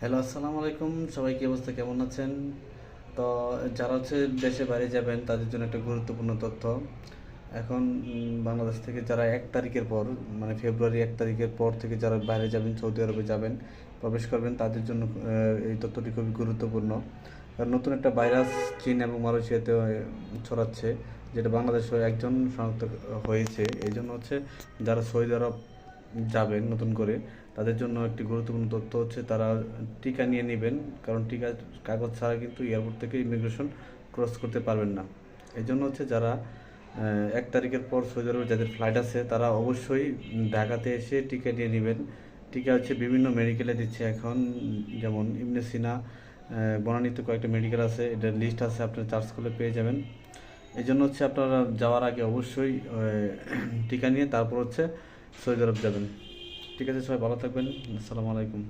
Hello, আসসালামু আলাইকুম। সবাই কি অবস্থা, কেমন আছেন? তো যারা হচ্ছে দেশে বাইরে যাবেন তাদের জন্য একটা গুরুত্বপূর্ণ তথ্য। এখন বাংলাদেশ থেকে যারা 1 তারিখের পর, মানে ফেব্রুয়ারি 1 তারিখের পর থেকে যারা বাইরে যাবেন, সৌদি আরবে যাবেন, প্রবেশ করবেন, তাদের জন্য এই তথ্যটি খুবই গুরুত্বপূর্ণ। কারণ নতুন একটা ভাইরাস চীন এবং মালয়েশিয়াতে ছড়াচ্ছে, যেটা বাংলাদেশেও একজন শনাক্ত হয়েছে। এই জন্য হচ্ছে যারা সৌদি আরব যাবেন নতুন করে, তাদের জন্য একটি গুরুত্বপূর্ণ তথ্য হচ্ছে তারা টিকা নিয়ে নেবেন। কারণ টিকা কাগজ ছাড়া কিন্তু এয়ারপোর্ট থেকে ইমিগ্রেশন ক্রস করতে পারবেন না। এই জন্য হচ্ছে যারা 1 তারিখের পর সৌদি আরবে যাদের ফ্লাইট আছে তারা অবশ্যই ঢাকাতে এসে টিকা নিয়ে নেবেন। টিকা হচ্ছে বিভিন্ন মেডিকেলে দিচ্ছে এখন, যেমন ইবনে সিনা, বনানীতে কয়েকটা মেডিকেল আছে, এটার লিস্ট আছে, আপনারা সার্চ করলে পেয়ে যাবেন। এই জন্য হচ্ছে আপনারা যাওয়ার আগে অবশ্যই টিকা নিয়ে তারপর হচ্ছে সৌদি আরব যাবেন। ঠিক আছে, সবাই ভালো থাকবেন। আসসালামু আলাইকুম।